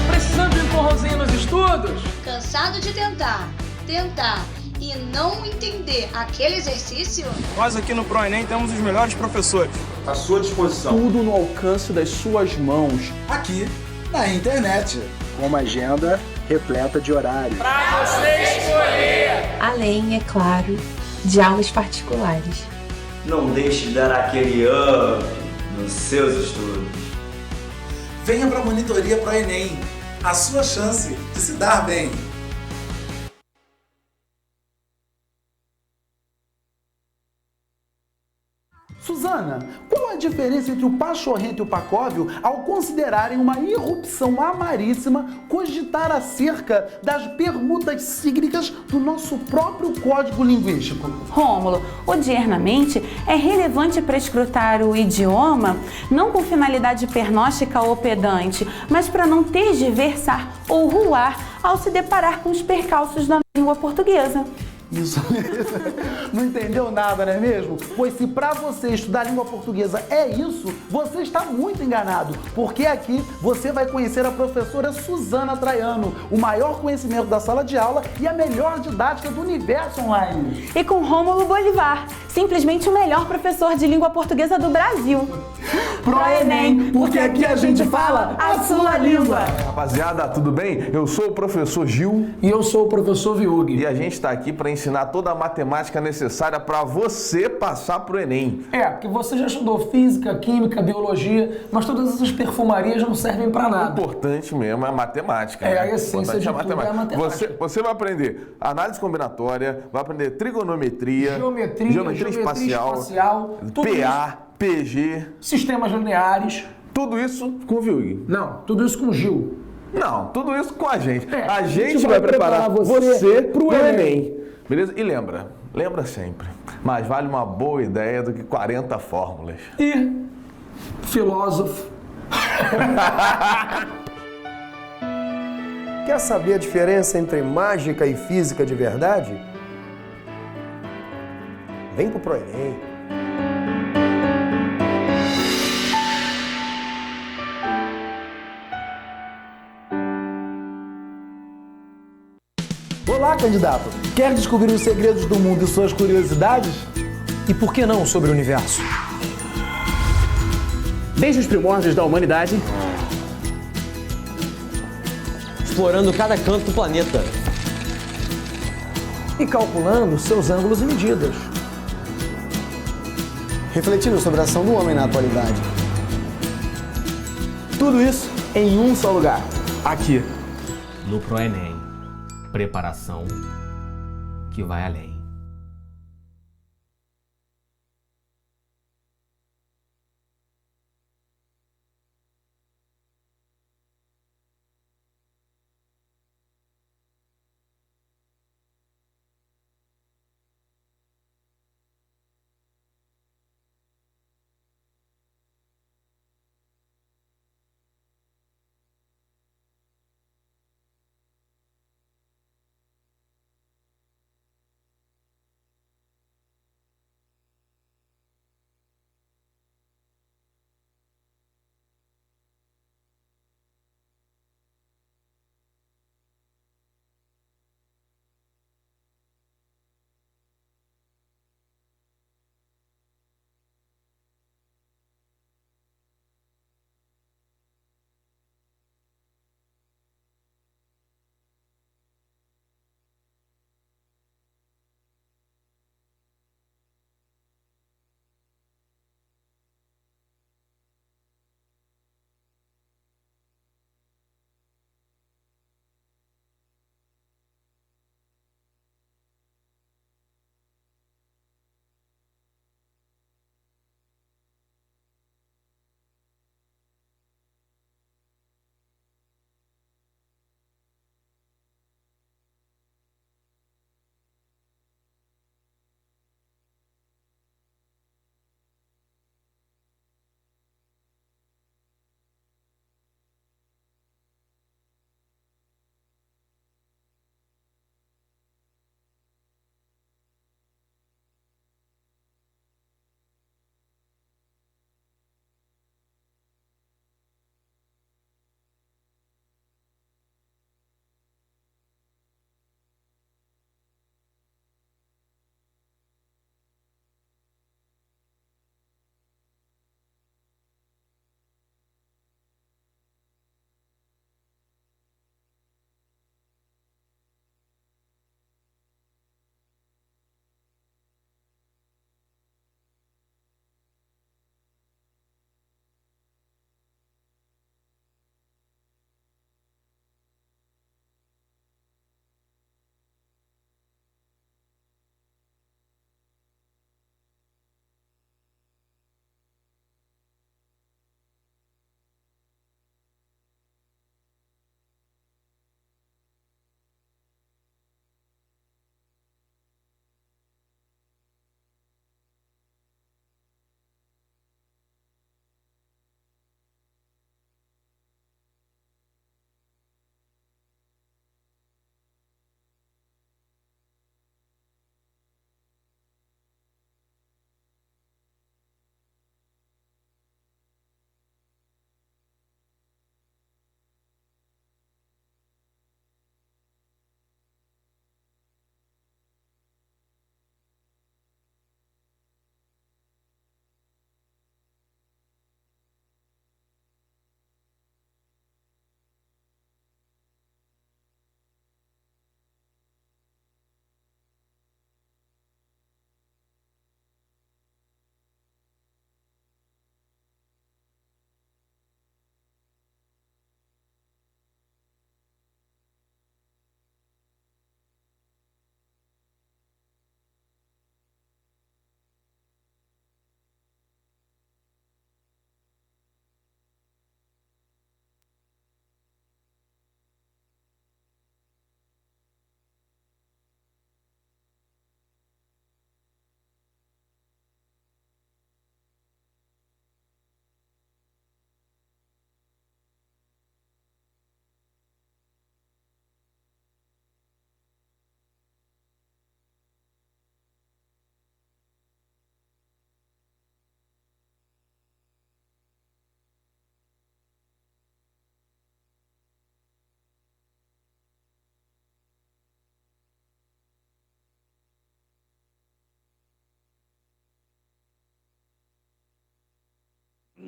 Precisando de um empurrãozinho nos estudos? Cansado de tentar e não entender aquele exercício? Nós aqui no ProEnem temos os melhores professores à sua disposição. Tudo no alcance das suas mãos. Aqui na internet. Com uma agenda repleta de horários. Pra você escolher! Além, é claro, de aulas particulares. Não deixe de dar aquele up nos seus estudos. Venha para a monitoria ProEnem. A sua chance de se dar bem. Suzana, qual a diferença entre o pachorrento e o pacóvio ao considerarem uma irrupção amaríssima cogitar acerca das permutas sígnicas do nosso próprio código linguístico? Rômulo, o diernamente é relevante para escrutar o idioma, não com finalidade pernóstica ou pedante, mas para não tergiversar ou ruar ao se deparar com os percalços da língua portuguesa. Isso não entendeu nada, não é mesmo? Pois se para você estudar língua portuguesa é isso, você está muito enganado, porque aqui você vai conhecer a professora Suzana Traiano, o maior conhecimento da sala de aula e a melhor didática do universo online. E com Rômulo Bolivar, simplesmente o melhor professor de língua portuguesa do Brasil. ProEnem, porque aqui a gente fala a sua língua. Rapaziada, tudo bem? Eu sou o professor Gil. E eu sou o professor Viug. E a gente está aqui para ensinar toda a matemática necessária para você passar pro Enem. Porque você já estudou física, química, biologia, mas todas essas perfumarias não servem para nada. O importante mesmo é a matemática. A essência de tudo é a matemática. Você vai aprender análise combinatória, vai aprender trigonometria, geometria espacial, PA, PG, sistemas lineares. Tudo isso com o Viug. Não, tudo isso com o Gil. Não, tudo isso com a gente. A gente vai preparar você pro Enem. Beleza? E lembra sempre, mais vale uma boa ideia do que 40 fórmulas. E filósofo. Quer saber a diferença entre mágica e física de verdade? Vem pro ProEnem. Olá, candidato! Quer descobrir os segredos do mundo e suas curiosidades? E por que não sobre o universo? desde os primórdios da humanidade, explorando cada canto do planeta e calculando seus ângulos e medidas, refletindo sobre a ação do homem na atualidade. Tudo isso em um só lugar, aqui. No ProEnem, preparação que vai além.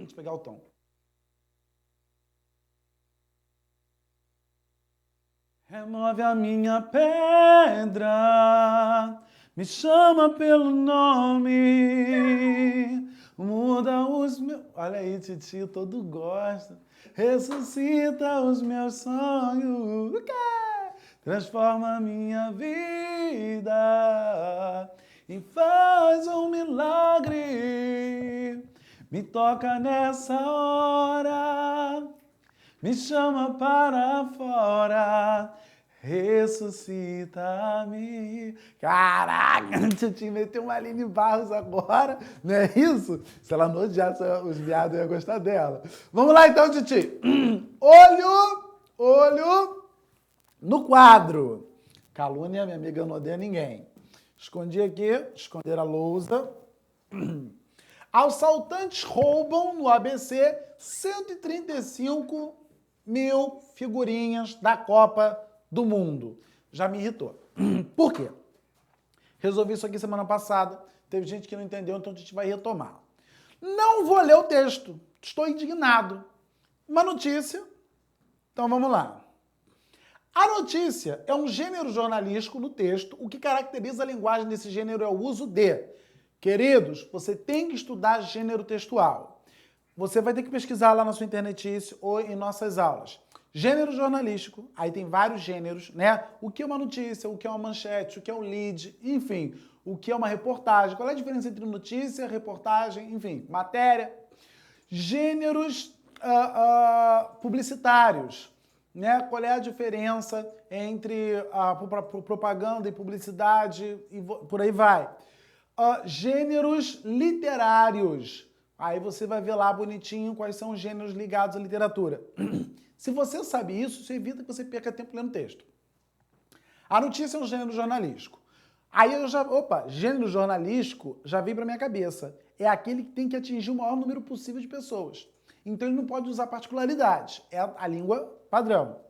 Deixa eu pegar o tom. Remove a minha pedra, me chama pelo nome, muda os meus... Olha aí, titio, todo gosta. Ressuscita os meus sonhos, transforma a minha vida e faz um milagre. Me toca nessa hora, me chama para fora, ressuscita-me. Caraca, tio meteu uma Aline Barros agora, não é isso? Se ela não odiasse os viados, eu ia gostar dela. Vamos lá então, titi. Olho no quadro. Calúnia, minha amiga, não odeia ninguém. Escondi aqui, esconder a lousa. Assaltantes roubam no ABC 135 mil figurinhas da Copa do Mundo. Já me irritou. Por quê? Resolvi isso aqui semana passada. Teve gente que não entendeu, então a gente vai retomar. Não vou ler o texto. Estou indignado. Uma notícia. Então vamos lá. A notícia é um gênero jornalístico no texto. O que caracteriza a linguagem desse gênero é o uso de... Queridos, você tem que estudar gênero textual. Você vai ter que pesquisar lá na sua internetice ou em nossas aulas. Gênero jornalístico, aí tem vários gêneros, né? O que é uma notícia, o que é uma manchete, o que é um lead, enfim, o que é uma reportagem. Qual é a diferença entre notícia, reportagem, enfim, matéria? Gêneros publicitários, né? Qual é a diferença entre propaganda e publicidade e por aí vai. Gêneros literários. Aí você vai ver lá bonitinho quais são os gêneros ligados à literatura. Se você sabe isso, isso evita que você perca tempo lendo texto. A notícia é um gênero jornalístico. Aí eu já... Opa, gênero jornalístico já veio para minha cabeça. É aquele que tem que atingir o maior número possível de pessoas. Então ele não pode usar particularidades. É a língua padrão.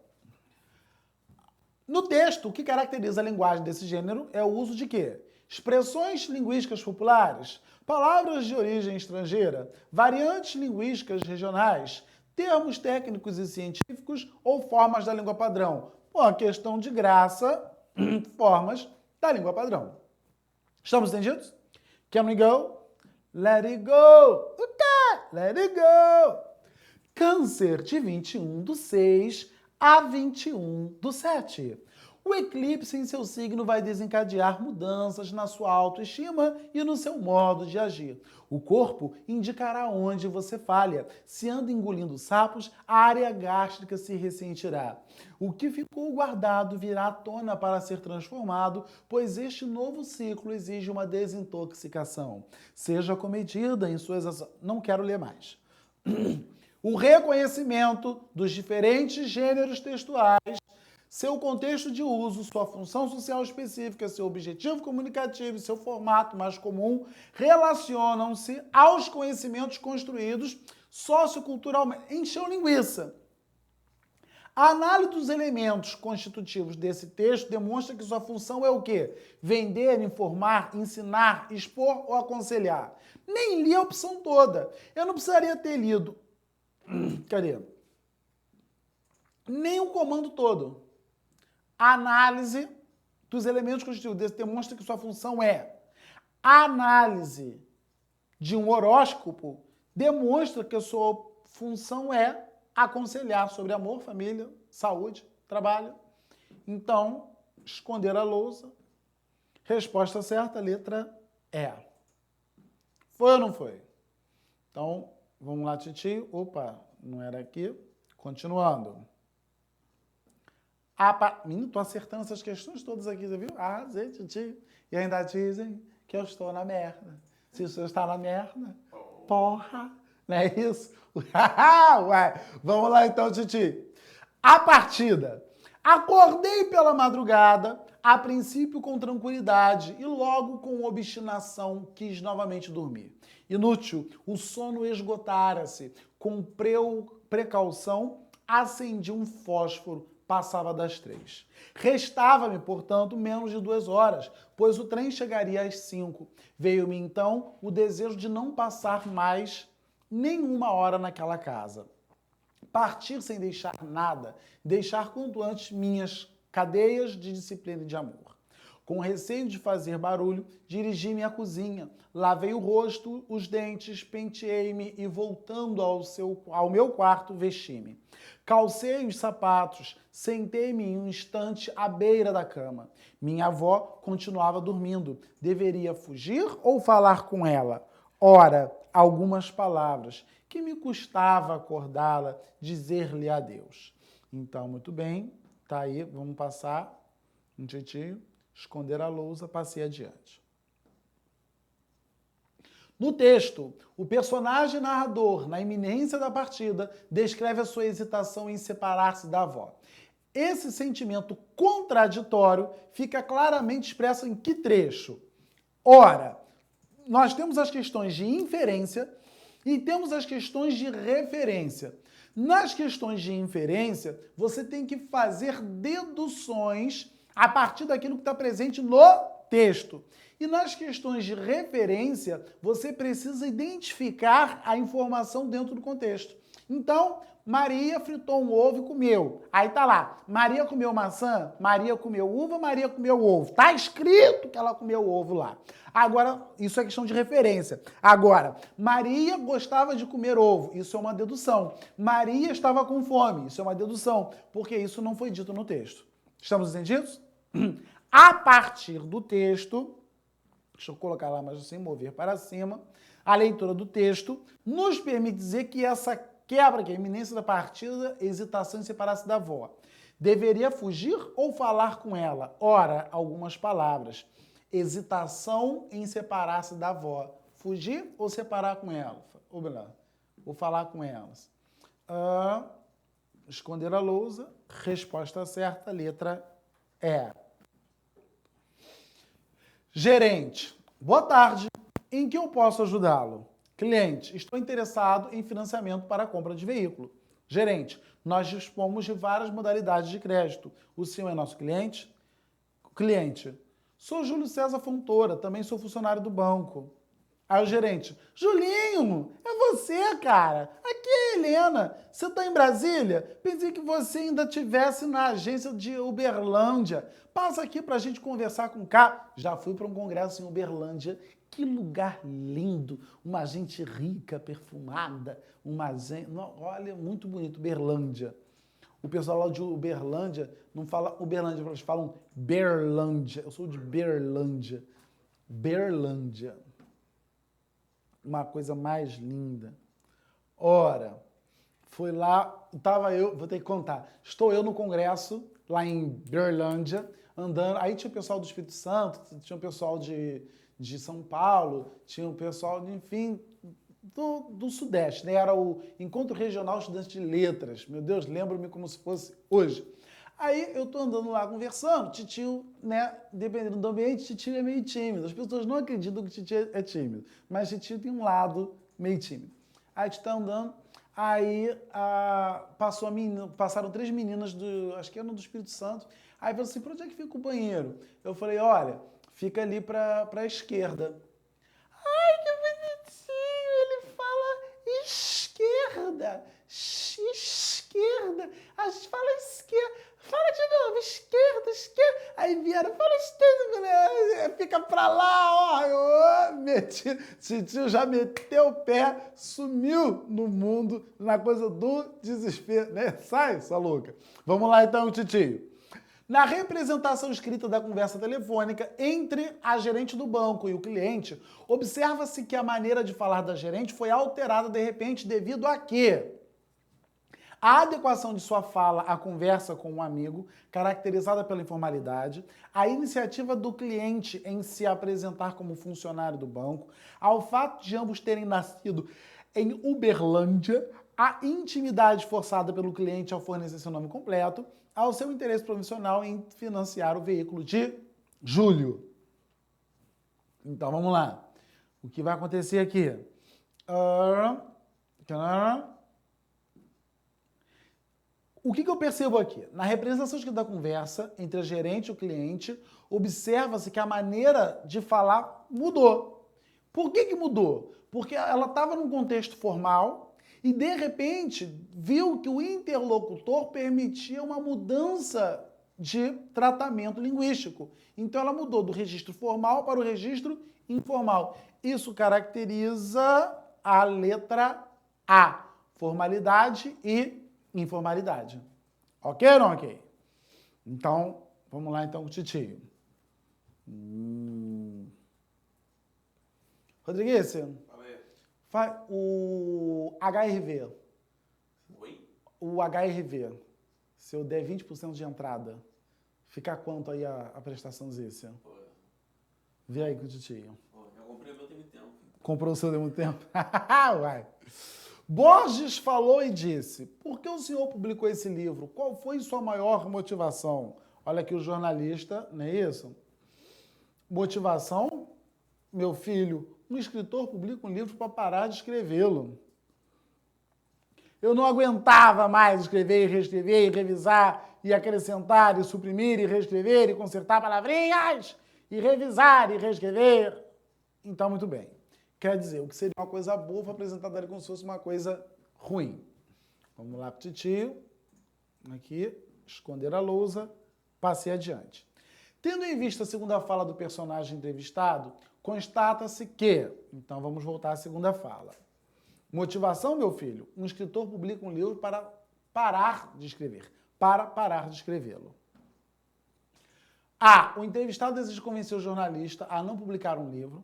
No texto, o que caracteriza a linguagem desse gênero é o uso de quê? Expressões linguísticas populares, palavras de origem estrangeira, variantes linguísticas regionais, termos técnicos e científicos ou formas da língua padrão. Uma questão de graça, formas da língua padrão. Estamos entendidos? Can we go? Let it go! Let it go! Câncer de 21/6 a 21/7. O eclipse em seu signo vai desencadear mudanças na sua autoestima e no seu modo de agir. O corpo indicará onde você falha. Se anda engolindo sapos, a área gástrica se ressentirá. O que ficou guardado virá à tona para ser transformado, pois este novo ciclo exige uma desintoxicação. Seja comedida em suas ações. Não quero ler mais. O reconhecimento dos diferentes gêneros textuais, seu contexto de uso, sua função social específica, seu objetivo comunicativo e seu formato mais comum relacionam-se aos conhecimentos construídos socioculturalmente. Encheu linguiça. A análise dos elementos constitutivos desse texto demonstra que sua função é o quê? Vender, informar, ensinar, expor ou aconselhar. Nem li a opção toda. Eu não precisaria ter lido. Cadê? Nem o comando todo. A análise dos elementos constitutivos desse demonstra que sua função é. A análise de um horóscopo demonstra que a sua função é aconselhar sobre amor, família, saúde, trabalho. Então, esconder a lousa. Resposta certa, letra E. Foi ou não foi? Então, vamos lá, titio. Opa, não era aqui. Continuando. Menino, tô acertando essas questões todas aqui, você viu? Arrasei, titio. E ainda dizem que eu estou na merda. Se o senhor está na merda, porra, não é isso? Ué, vamos lá então, titio. A partida. Acordei pela madrugada, a princípio com tranquilidade e logo com obstinação quis novamente dormir. Inútil, o sono esgotara-se. Com precaução, acendi um fósforo. Passava das 3. Restava-me, portanto, menos de 2 horas, pois o trem chegaria às 5. Veio-me, então, o desejo de não passar mais nenhuma hora naquela casa. Partir sem deixar nada, deixar quanto antes minhas cadeias de disciplina e de amor. Com receio de fazer barulho, dirigi-me à cozinha, lavei o rosto, os dentes, penteei-me e, voltando ao meu quarto, vesti-me. Calcei os sapatos, sentei-me em um instante à beira da cama. Minha avó continuava dormindo. Deveria fugir ou falar com ela? Ora, algumas palavras que me custava acordá-la, dizer-lhe adeus. Então, muito bem, tá aí, vamos passar um tietinho, esconder a lousa, passei adiante. No texto, o personagem narrador, na iminência da partida, descreve a sua hesitação em separar-se da avó. Esse sentimento contraditório fica claramente expresso em que trecho? Ora, nós temos as questões de inferência e temos as questões de referência. Nas questões de inferência, você tem que fazer deduções a partir daquilo que está presente no texto. E nas questões de referência, você precisa identificar a informação dentro do contexto. Então, Maria fritou um ovo e comeu. Aí tá lá, Maria comeu maçã, Maria comeu uva, Maria comeu ovo. Tá escrito que ela comeu ovo lá. Agora, isso é questão de referência. Agora, Maria gostava de comer ovo. Isso é uma dedução. Maria estava com fome. Isso é uma dedução, porque isso não foi dito no texto. Estamos entendidos? A partir do texto, deixa eu colocar lá, mas sem mover para cima, a leitura do texto nos permite dizer que essa quebra, que é a iminência da partida, hesitação em separar-se da avó. Deveria fugir ou falar com ela? Ora, algumas palavras. Hesitação em separar-se da avó. Fugir ou separar com ela? Ou melhor, ou falar com elas. Esconder a lousa. Resposta certa, letra E. Gerente. Boa tarde. Em que eu posso ajudá-lo? Cliente. Estou interessado em financiamento para a compra de veículo. Gerente. Nós dispomos de várias modalidades de crédito. O senhor é nosso cliente? Cliente. Sou Júlio César Fontoura, também sou funcionário do banco. Aí o gerente, Julinho, é você, cara. Aqui é a Helena. Você tá em Brasília? Pensei que você ainda estivesse na agência de Uberlândia. Passa aqui pra gente conversar com o cara. Já fui para um congresso em Uberlândia. Que lugar lindo. Uma gente rica, perfumada. Olha, muito bonito, Uberlândia. O pessoal lá de Uberlândia não fala Uberlândia, eles falam Berlândia. Eu sou de Berlândia. Berlândia. Uma coisa mais linda. Ora, foi lá, estava eu, vou ter que contar. Estou eu no congresso, lá em Berlândia, andando. Aí tinha o pessoal do Espírito Santo, tinha o pessoal de São Paulo, tinha o pessoal, enfim, do Sudeste, né? Era o Encontro Regional Estudante de Letras. Meu Deus, lembro-me como se fosse hoje. Aí eu tô andando lá conversando, Titio, né, dependendo do ambiente, Titio é meio tímido. As pessoas não acreditam que Titio é tímido, mas Titio tem um lado meio tímido. Aí a gente tá andando, aí passaram 3 meninas, acho que eram do Espírito Santo, aí falou assim, pra onde é que fica o banheiro? Eu falei, olha, fica ali pra esquerda. Ai, que bonitinho, ele fala esquerda, esquerda, a gente fala esquerda. Fala de novo, esquerda, esquerda. Aí vieram, fala esquerda, fica pra lá, ó. Titio já meteu o pé, sumiu no mundo, na coisa do desespero, né? Sai, sua louca. Vamos lá então, Titio. Na representação escrita da conversa telefônica entre a gerente do banco e o cliente, observa-se que a maneira de falar da gerente foi alterada de repente devido a quê? A adequação de sua fala à conversa com um amigo, caracterizada pela informalidade, a iniciativa do cliente em se apresentar como funcionário do banco, ao fato de ambos terem nascido em Uberlândia, a intimidade forçada pelo cliente ao fornecer seu nome completo, ao seu interesse profissional em financiar o veículo de Júlio. Então vamos lá. O que vai acontecer aqui? O que eu percebo aqui? Na representação escrita da conversa entre a gerente e o cliente, observa-se que a maneira de falar mudou. Por que mudou? Porque ela estava num contexto formal e, de repente, viu que o interlocutor permitia uma mudança de tratamento linguístico. Então, ela mudou do registro formal para o registro informal. Isso caracteriza a letra A, formalidade e informalidade. Ok ou não ok? Então, vamos lá então com o titio. Rodrigues, o HRV. Oi? O HRV, se eu der 20% de entrada, fica quanto aí a prestaçãozinha? Vê aí com o titio. Eu comprei o meu tem muito tempo. Comprou o seu tem muito tempo? Uai. Borges falou e disse: por que o senhor publicou esse livro? Qual foi sua maior motivação? Olha aqui o jornalista, não é isso? Motivação? Meu filho, um escritor publica um livro para parar de escrevê-lo. Eu não aguentava mais escrever e reescrever e revisar e acrescentar e suprimir e reescrever e consertar palavrinhas e revisar e reescrever. Então, muito bem. Quer dizer, o que seria uma coisa boa foi apresentado ali como se fosse uma coisa ruim. Vamos lá para o titio. Aqui, esconder a lousa, passei adiante. Tendo em vista a segunda fala do personagem entrevistado, constata-se que... Então, vamos voltar à segunda fala. Motivação, meu filho? Um escritor publica um livro para parar de escrever. Para parar de escrevê-lo. A. O entrevistado deseja convencer o jornalista a não publicar um livro.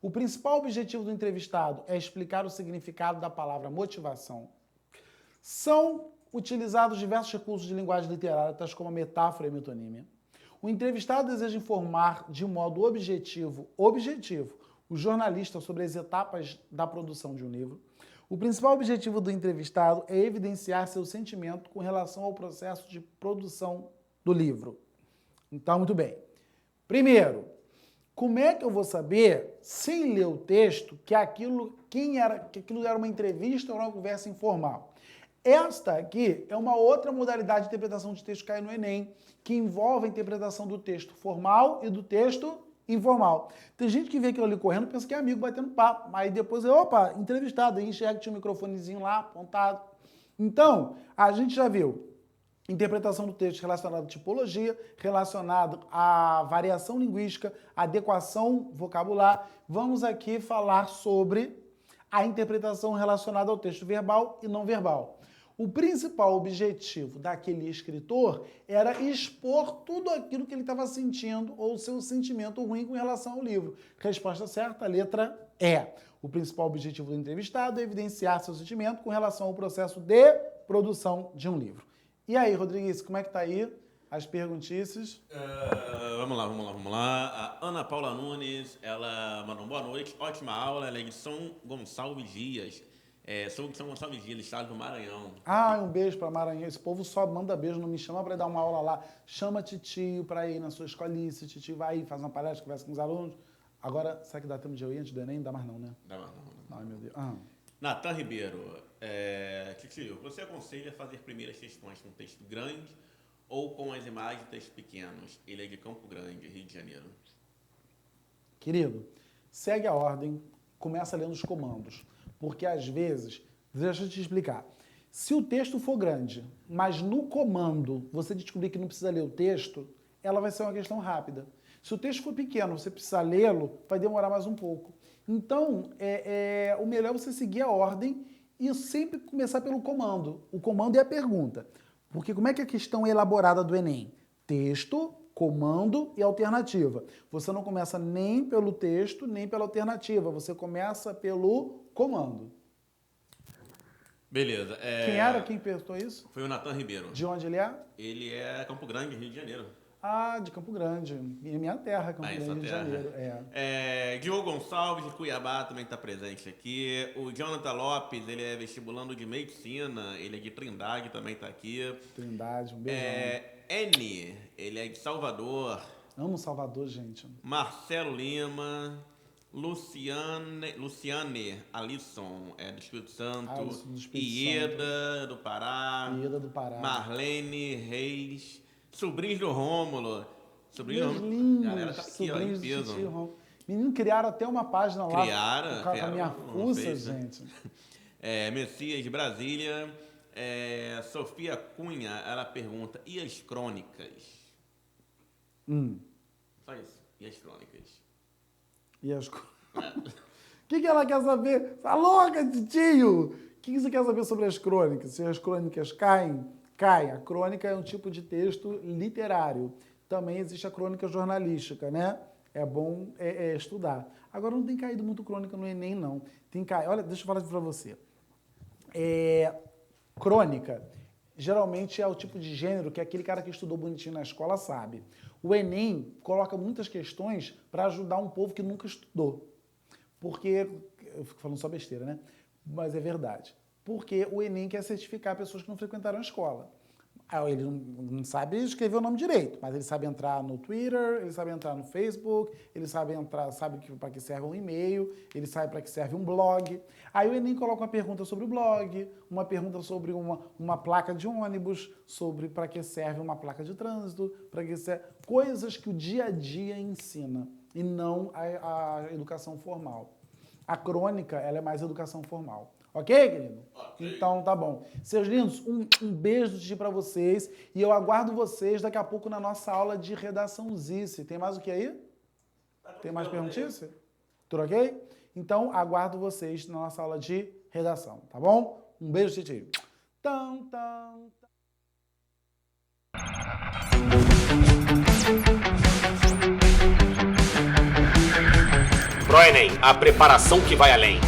O principal objetivo do entrevistado é explicar o significado da palavra motivação. São utilizados diversos recursos de linguagem literária, tais como a metáfora e a metonímia. O entrevistado deseja informar de modo objetivo, o jornalista sobre as etapas da produção de um livro. O principal objetivo do entrevistado é evidenciar seu sentimento com relação ao processo de produção do livro. Então, muito bem. Primeiro, como é que eu vou saber, sem ler o texto, que aquilo era uma entrevista ou uma conversa informal? Esta aqui é uma outra modalidade de interpretação de texto que cai no Enem, que envolve a interpretação do texto formal e do texto informal. Tem gente que vê aquilo ali correndo e pensa que é amigo batendo papo, aí depois opa, entrevistado, aí enxerga que tinha um microfonezinho lá apontado. Então, a gente já viu interpretação do texto relacionado à tipologia, relacionado à variação linguística, adequação vocabular. Vamos aqui falar sobre a interpretação relacionada ao texto verbal e não verbal. O principal objetivo daquele escritor era expor tudo aquilo que ele estava sentindo ou seu sentimento ruim com relação ao livro. Resposta certa, letra E. O principal objetivo do entrevistado é evidenciar seu sentimento com relação ao processo de produção de um livro. E aí, Rodrigues, como é que tá aí as perguntices? Vamos lá. A Ana Paula Nunes, ela mandou boa noite, ótima aula, ela é de São Gonçalves Dias. Sou de São Gonçalves Dias, estado do Maranhão. Ah, um beijo para Maranhão. Esse povo só manda beijo, não me chama para dar uma aula lá. Chama titio para ir na sua escolinha, se titio vai, faz uma palestra, conversa com os alunos. Agora, será que dá tempo de eu ir antes do Enem? Não dá mais não, né? Dá mais não. Ai, meu Deus. Natan Ribeiro, titio, você aconselha fazer primeiras questões com texto grande ou com as imagens de texto pequenos? Ele é de Campo Grande, Rio de Janeiro. Querido, segue a ordem, começa lendo os comandos. Porque, às vezes, deixa eu te explicar, se o texto for grande, mas no comando você descobrir que não precisa ler o texto, ela vai ser uma questão rápida. Se o texto for pequeno, você precisa lê-lo, vai demorar mais um pouco. Então, o melhor é você seguir a ordem e sempre começar pelo comando. O comando é a pergunta. Porque como é que a questão é elaborada do Enem? Texto, comando e alternativa. Você não começa nem pelo texto, nem pela alternativa. Você começa pelo comando. Beleza. Quem era quem perguntou isso? Foi o Natan Ribeiro. De onde ele é? Ele é Campo Grande, Rio de Janeiro. Ah, de Campo Grande. Minha terra, Campo Grande, Rio de Janeiro. Diogo Gonçalves, de Cuiabá, também está presente aqui. O Jonathan Lopes, ele é vestibulando de Medicina. Ele é de Trindade, também está aqui. Trindade, um beijão. N, ele é de Salvador. Amo Salvador, gente. Marcelo Lima. Luciane Alisson, do Espírito Santo. Ieda do Pará. Marlene Reis. Sobrinhos do Rômulo. Sobrinhos lindos. Galera tá aqui, ó, em peso. Menino, criaram até uma página lá. Criaram Com a minha fuça, fez, né? gente. Messias de Brasília. Sofia Cunha, ela pergunta, e as crônicas? Só isso. E as crônicas? E as crônicas? O que ela quer saber? Tá louca, titio? O que você quer saber sobre as crônicas? Se as crônicas caem? Cai. A crônica é um tipo de texto literário. Também existe a crônica jornalística, né? É bom estudar. Agora, não tem caído muito crônica no Enem, não. Tem caído. Olha, deixa eu falar pra você. Crônica, geralmente é o tipo de gênero que aquele cara que estudou bonitinho na escola sabe. O Enem coloca muitas questões para ajudar um povo que nunca estudou. Porque, eu fico falando só besteira, né? Mas é verdade. Porque o Enem quer certificar pessoas que não frequentaram a escola. Ele não sabe escrever o nome direito, mas ele sabe entrar no Twitter, ele sabe entrar no Facebook, ele sabe para que serve um e-mail, ele sabe para que serve um blog. Aí o Enem coloca uma pergunta sobre o blog, uma pergunta sobre uma placa de ônibus, sobre para que serve uma placa de trânsito, para que serve coisas que o dia a dia ensina e não a educação formal. A crônica, ela é mais educação formal. Ok, querido? Okay. Então, tá bom. Seus lindos, um beijo do Titi pra vocês e eu aguardo vocês daqui a pouco na nossa aula de redaçãozice. Tem mais o que aí? Tem mais perguntice? Tudo ok? Então, aguardo vocês na nossa aula de redação, tá bom? Um beijo, Titi. ProEnem, a preparação que vai além.